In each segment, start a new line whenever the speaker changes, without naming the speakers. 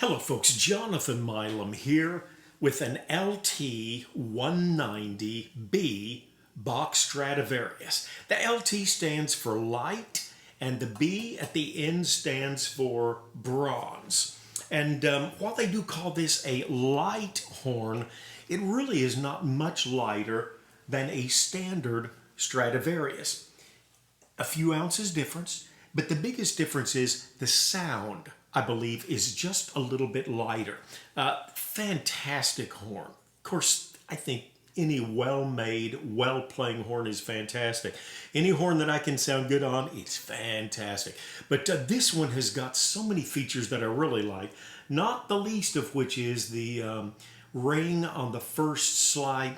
Hello folks, Jonathan Milam here with an LT1901B Bach Stradivarius. The LT stands for light and the B at the end stands for bronze. And while they do call this a light horn, it really is not much lighter than a standard Stradivarius. A few ounces difference, but the biggest difference is the sound, I believe, is just a little bit lighter. Fantastic horn. Of course, I think any well-made, well-playing horn is fantastic. Any horn that I can sound good on, it's fantastic. But this one has got so many features that I really like, not the least of which is the ring on the first slide.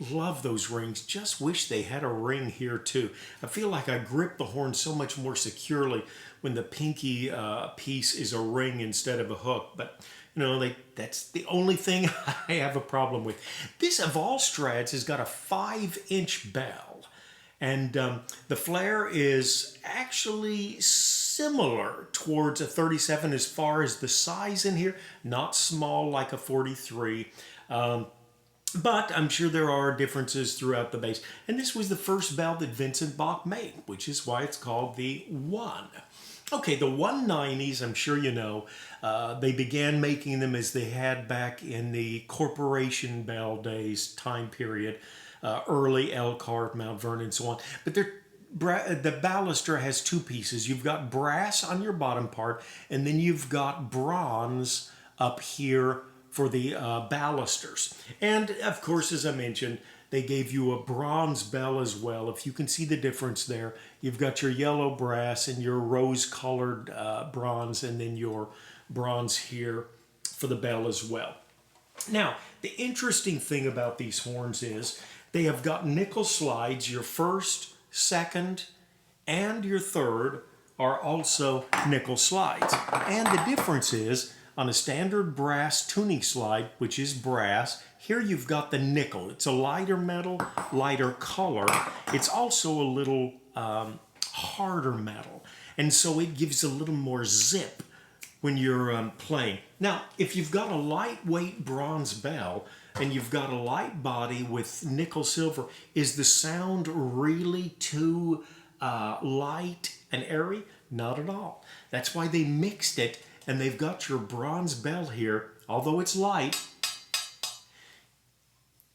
Love those rings. Just wish they had a ring here too. I feel like I grip the horn so much more securely when the pinky piece is a ring instead of a hook. But you know, that's the only thing I have a problem with. This of all Strads has got a 5-inch bell. And the flare is actually similar towards a 37 as far as the size in here. Not small like a 43. But I'm sure there are differences throughout the bass. And this was the first bell that Vincent Bach made, which is why it's called the 1. Okay, the 190s, I'm sure you know, they began making them as they had back in the corporation bell days time period, early Elkhart, Mount Vernon, and so on. But the baluster has two pieces. You've got brass on your bottom part, and then you've got bronze up here for the balusters. And of course, as I mentioned, they gave you a bronze bell as well. If you can see the difference there, you've got your yellow brass and your rose-colored bronze, and then your bronze here for the bell as well. Now, the interesting thing about these horns is they have got nickel slides. Your first, second, and your third are also nickel slides. And the difference is, on a standard brass tuning slide, which is brass, here you've got the nickel. It's a lighter metal, lighter color. It's also a little harder metal. And so it gives a little more zip when you're playing. Now, if you've got a lightweight bronze bell and you've got a light body with nickel silver, is the sound really too light and airy? Not at all. That's why they mixed it. And they've got your bronze bell here. Although it's light,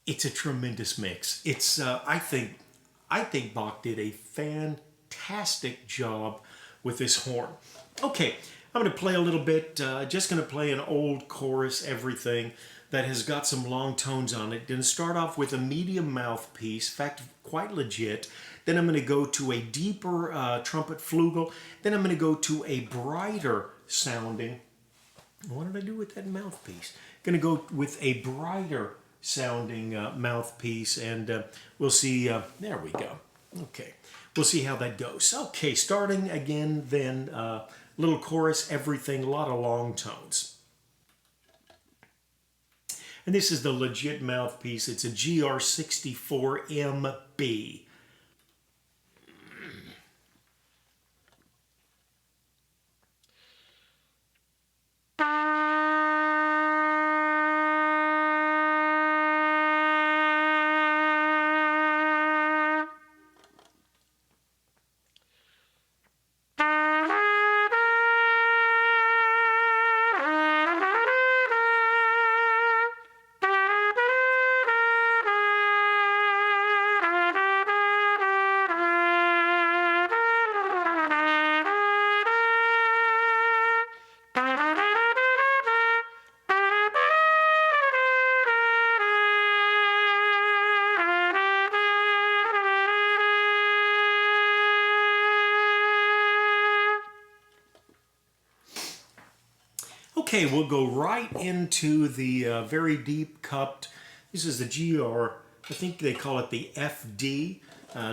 it's a tremendous mix. It's I think Bach did a fantastic job with this horn. Okay, I'm going to play a little bit. Just going to play an old chorus, everything that has got some long tones on it. Going to start off with a medium mouthpiece. In fact, quite legit. Then I'm going to go to a deeper trumpet flugel. Then I'm going to go to a brighter sounding. What did I do with that mouthpiece? Going to go with a brighter sounding mouthpiece, and we'll see. There we go. Okay, we'll see how that goes. Okay, starting again then. Little chorus, everything, a lot of long tones. And this is the legit mouthpiece. It's a GR64MB. Okay, we'll go right into the very deep cupped. This is the GR, I think they call it the FD.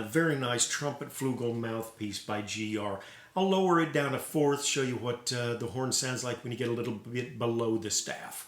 Very nice trumpet flugel mouthpiece by GR. I'll lower it down a fourth, show you what the horn sounds like when you get a little bit below the staff.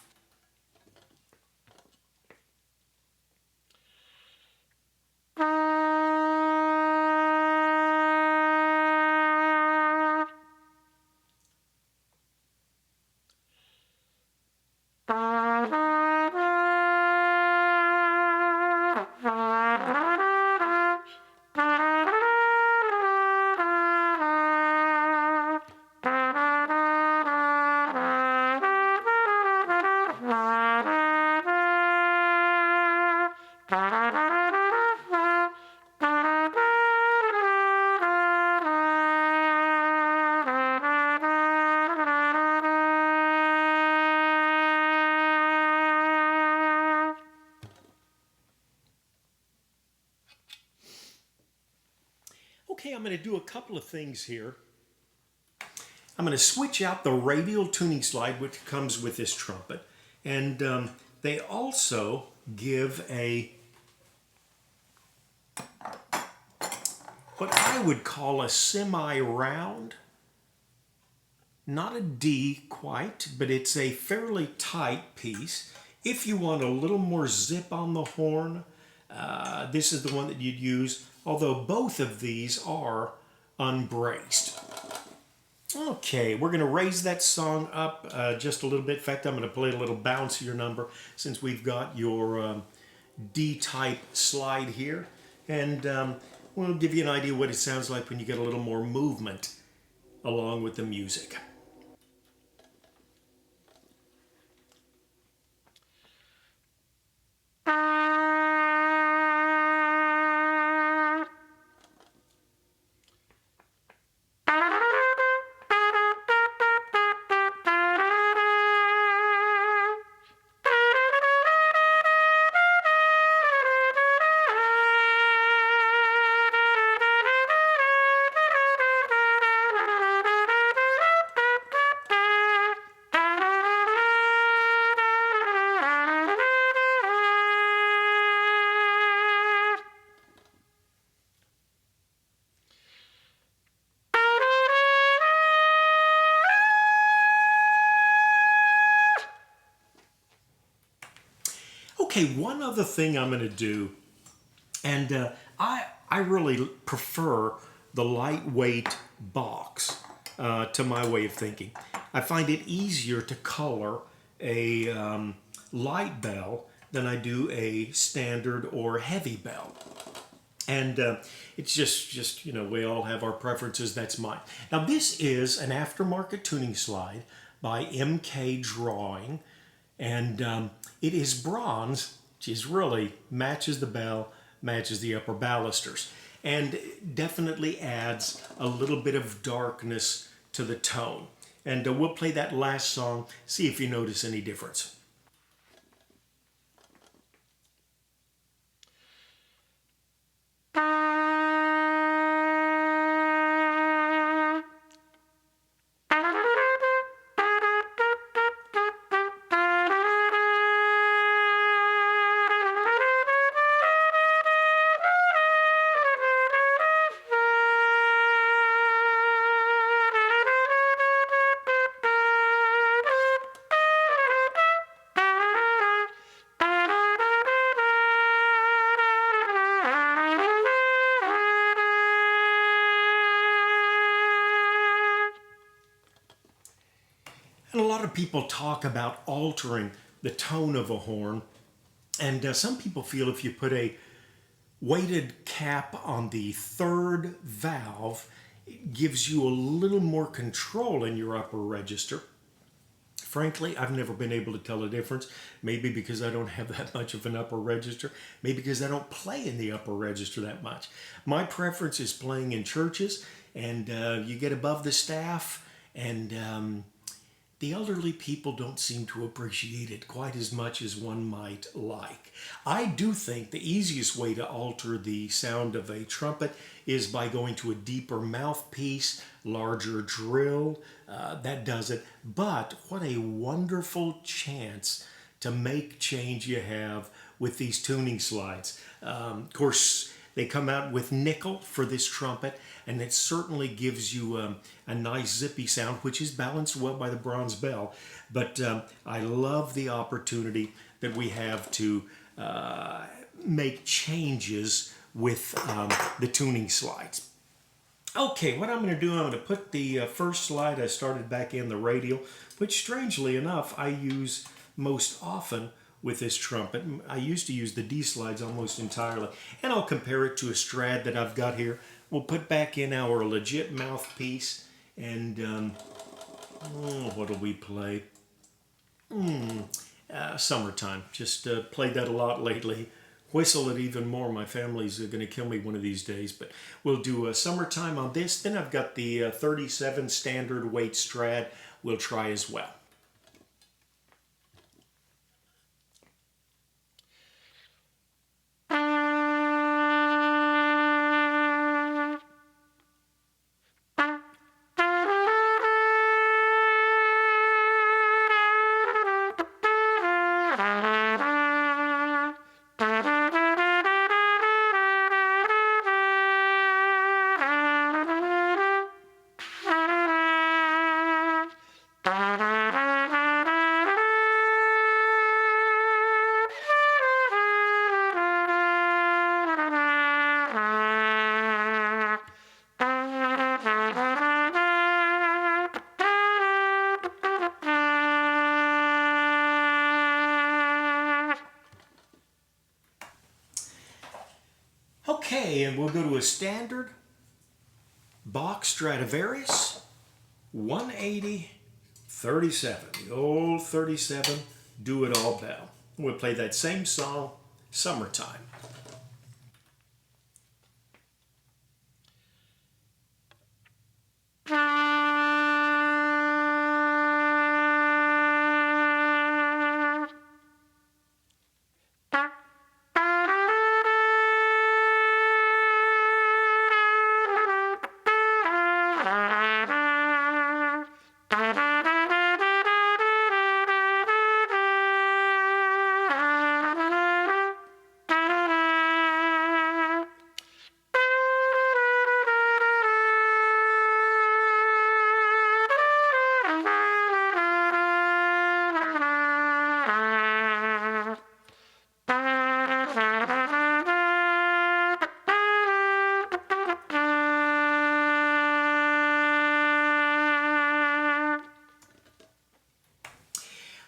going to do a couple of things here. I'm going to switch out the radial tuning slide, which comes with this trumpet. And they also give what I would call a semi-round, not a D quite, but it's a fairly tight piece. If you want a little more zip on the horn, this is the one that you'd use, although both of these are unbraced. Okay, we're going to raise that song up just a little bit. In fact, I'm going to play a little bouncier number since we've got your D-type slide here. And we'll give you an idea what it sounds like when you get a little more movement along with the music. Okay, one other thing I'm going to do, and I really prefer the lightweight box to my way of thinking. I find it easier to color a light bell than I do a standard or heavy bell. And it's just, you know, we all have our preferences. That's mine. Now, this is an aftermarket tuning slide by MK Drawing. And it is bronze, which is really matches the bell, matches the upper balusters, and definitely adds a little bit of darkness to the tone. And we'll play that last song, see if you notice any difference. And a lot of people talk about altering the tone of a horn. And some people feel if you put a weighted cap on the third valve, it gives you a little more control in your upper register. Frankly, I've never been able to tell the difference. Maybe because I don't have that much of an upper register. Maybe because I don't play in the upper register that much. My preference is playing in churches, and you get above the staff, and the elderly people don't seem to appreciate it quite as much as one might like. I do think the easiest way to alter the sound of a trumpet is by going to a deeper mouthpiece, larger drill. That does it. But what a wonderful chance to make change you have with these tuning slides. Of course, they come out with nickel for this trumpet, and it certainly gives you a nice zippy sound, which is balanced well by the bronze bell. But I love the opportunity that we have to make changes with the tuning slides. Okay, what I'm going to do, I'm going to put the first slide I started back in, the radial, which strangely enough I use most often with this trumpet. I used to use the D slides almost entirely, and I'll compare it to a Strad that I've got here. We'll put back in our legit mouthpiece, and what do we play? Summertime. Just played that a lot lately. Whistle it even more. My family's going to kill me one of these days, but we'll do Summertime on this. Then I've got the 37 standard weight Strad we'll try as well. Okay, and we'll go to a standard Bach Stradivarius 180 37. The old 37 do-it-all bell. We'll play that same song, Summertime.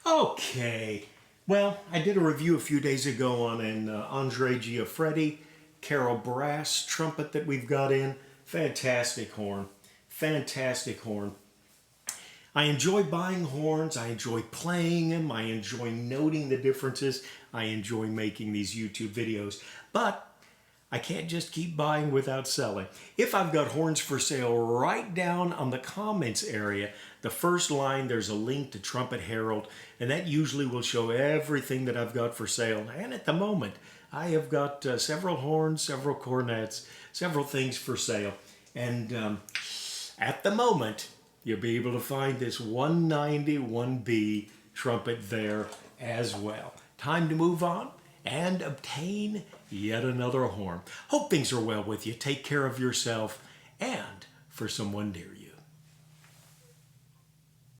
Okay, well, I did a review a few days ago on an Andre Giuffretti Carol Brass trumpet that we've got in. Fantastic horn. Fantastic horn. I enjoy buying horns. I enjoy playing them. I enjoy noting the differences. I enjoy making these YouTube videos. But I can't just keep buying without selling. If I've got horns for sale, right down on the comments area, the first line, there's a link to Trumpet Herald, and that usually will show everything that I've got for sale. And at the moment, I have got several horns, several cornets, several things for sale. And at the moment, you'll be able to find this 191B trumpet there as well. Time to move on and obtain yet another horn. Hope things are well with you. Take care of yourself and for someone near you.